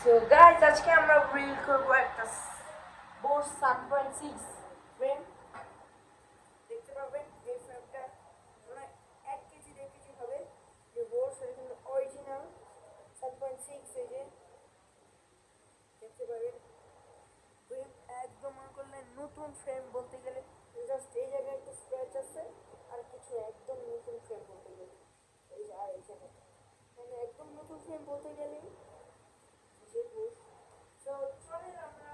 So guys আজকে আমরা reel করব একটা বোস 7.6 ফ্রেম। দেখতে পাবেন এই ফ্রেমটা মানে 1 কেজি 2 কেজি হবে। যে বোস এখানে অরিজিনাল 7.6 এই যে দেখতে পাবেন ফ্রেম একদম মনে করলে নতুন ফ্রেম বলতে গেলে জাস্ট এই জায়গায় একটা স্ক্র্যাচ আছে আর কিছু একদম নতুন ফ্রেম বলতে গেলে এই যে আর এই জায়গাটা মানে একদম নতুন ফ্রেম বলতে গেলে যে বোস। সো চলেন আমরা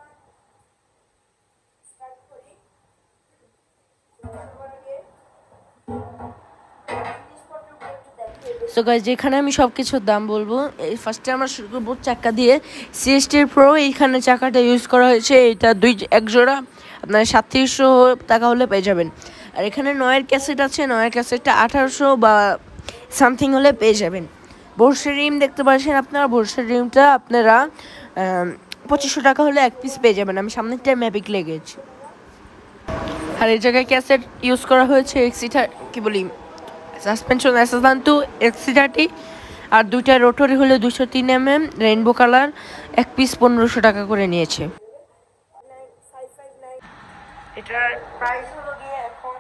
স্টার্ট করি। সো গাইস যেখানে আমি সব কিছুর দাম বলবো, ফার্স্টে আমরা শুরু করবো চাকা দিয়ে। সিএসটি প্রো এইখানে চাকাটা ইউজ করা হয়েছে, এটা এক জোড়া আপনার 3700 টাকা হলে পেয়ে যাবেন। আর এখানে নয়ের ক্যাসেট আছে, নয়ের ক্যাসেটটা 1800 বা সামথিং হলে পেয়ে যাবেন। বর্ষের রিম দেখতে পাচ্ছেন আপনারা, বর্ষের রিমটা আপনারা 2500 টাকা হলে এক পিস পেয়ে যাবেন। আমি সামনেরটা ম্যাপিক লেগেছি। আর এই জায়গায় ক্যাসেট ইউজ করা হয়েছে এক্সিটার কি বলি সাসপেনশন S1 এক্সিটারটি, আর দুইটা রোটরি হলে 203 রেইনবো কালার, এক পিস 1500 টাকা করে নিয়েছে। এটার প্রাইস হলো গিয়ে এখন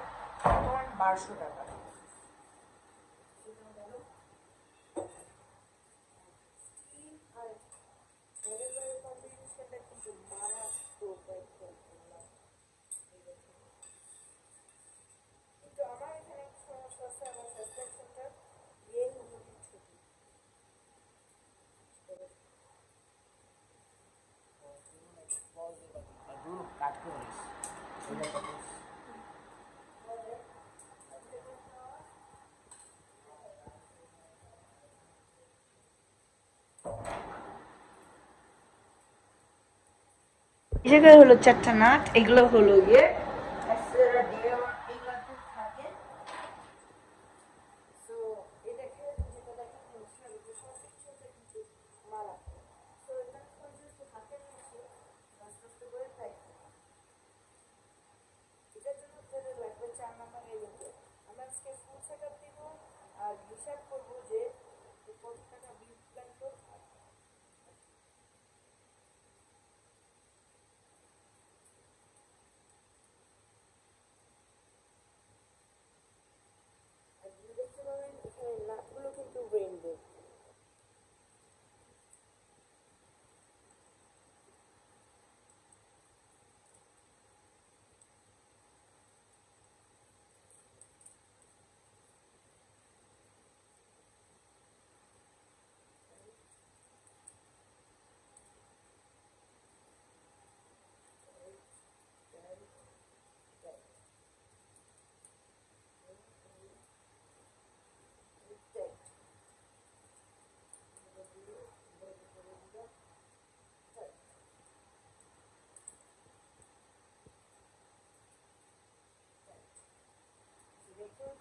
1200 টাকা। এই জায়গায় হলো 4টা নাট, এগুলো হলো গিয়ে আর হিসাব করবো যে কত টাকা বিল লাগবে। আর দেখতে পাবেন এখানে নাটগুলো কিন্তু রেইনবো।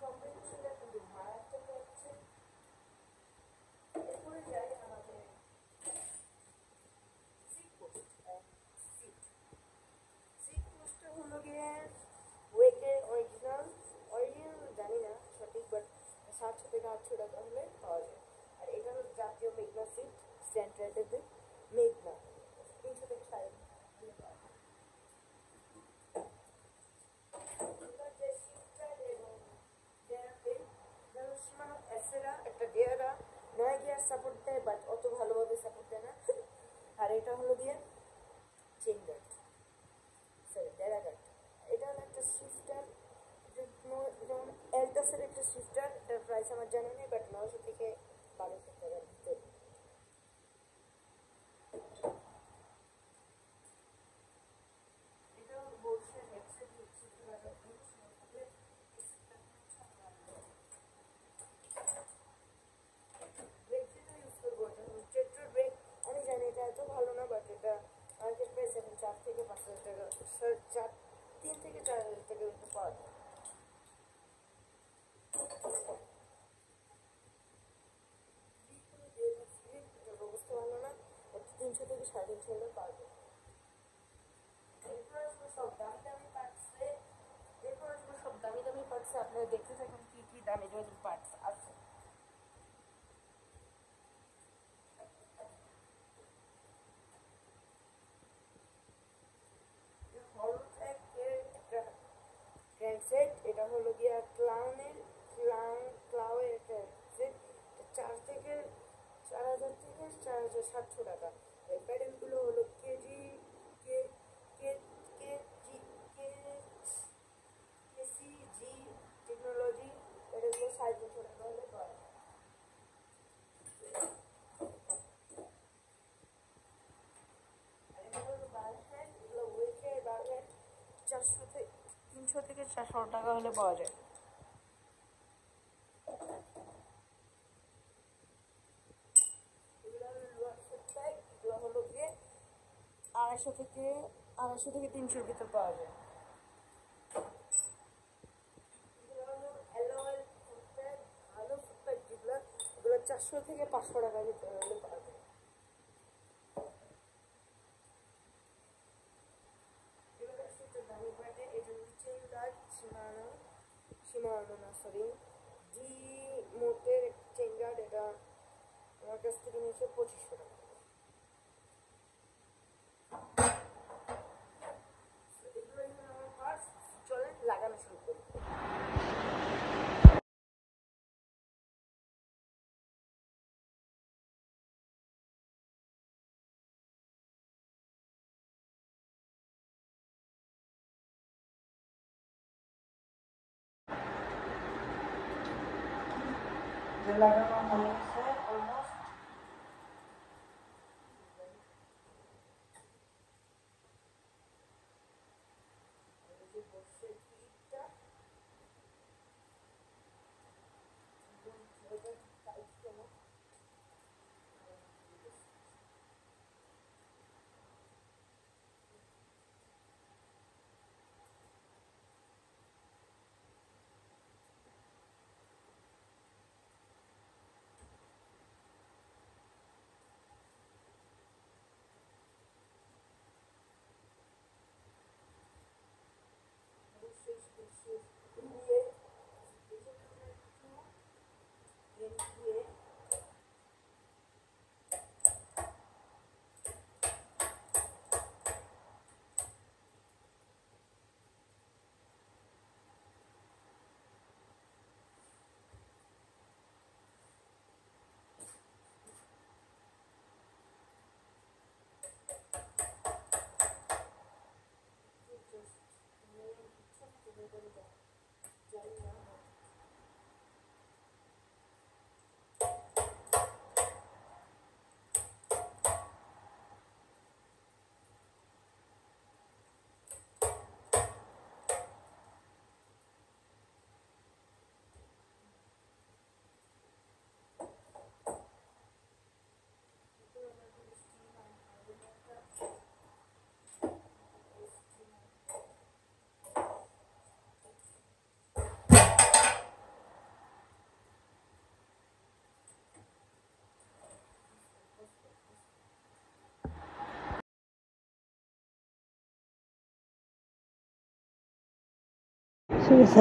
কম্বিনেশনটা কিন্তু মারাত্মক হচ্ছে। এরপরে যাই আমাদের সিট পোস্টটা হলো গিয়ে ওয়েকের অরিজিনাল জানি না সঠিক, বাট 700 থেকে 800 টাকা হলে পাওয়া যায়। আর এটা হলো জাতীয় মেঘনা সিট, স্ট্যান্ডার্ডের মেঘনা 300 থেকে 350 সাপোর্ট দেয়, বাট অত ভালোভাবে সাপোর্ট দেয় না। আর এটা হলো দিয়ে চেন গার্ড, সরি ডেরা গার্ড। এটা হলো একটা শিফটার, যেমন এলটাসের একটা শিফটার, এটার প্রাইস আমার জানা নেই, বাট 900 থেকে 1200 টাকার ভিতরে। এটা হলো বোর্ডের হেডসেট লাগানো এত ভালো না, বাট এটা মার্কেট প্রাইস এখন 4 থেকে 5,000 টাকা, 3 থেকে 4,000 টাকা পাওয়া যায়। অবস্থা ভালো না, 300 থেকে 350 হলে পাওয়া যায়। এরপর আসলে সব দামি দামি পার্টস আপনারা দেখতে থাকুন কি কি দামি দামি পার্টস আছে। হ্যান্ডসেট, এটা হলো গিয়া ক্লাউয়ের একটা হ্যান্ডসেট, 4,000 থেকে 4,700 টাকা। এই প্যাডেলগুলো হলো কেজি কে কে কে জি কে কেসিজি টেকনোলজি, প্যাডেলগুলো 3,500 টাকা হলে পাওয়া যায়। আর এটা হলো বার হ্যান্ড, এগুলো ওয়েকের বার হ্যান্ড 300 থেকে 400 টাকা হলে পাওয়া যায়। এগুলো হলো গিয়ে 250 থেকে 300 ভিতর পাওয়া যায়। ভালো ফুটপ্যাক যেগুলো, এগুলো 400 থেকে 500 টাকার ভিতরে হলে পাওয়া যায়। দামি ব্র্যান্ডে এটা হচ্ছে সীমানো না সরি ডি মোটের চেইন গার্ড, এটা আমার কাছ থেকে নিয়েছে 2500 টাকা। এগুলো আমার ফার্স্ট, চলেন লাগানো শুরু করি। লাগানো হয়ে গেছে অলমোস্ট।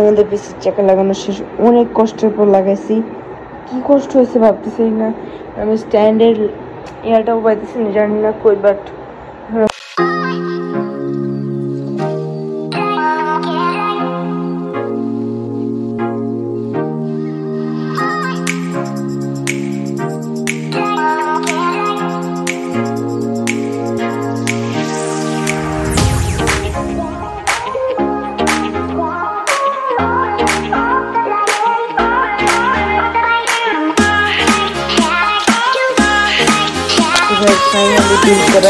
আমাদের পিসের চাকা লাগানো শেষ, অনেক কষ্টের পর লাগাইছি। কি কষ্ট হয়েছে ভাবতেছি না, আমি স্ট্যান্ডের ইয়াটাও পাইতেছি না, জানি না কই, বাট finally built the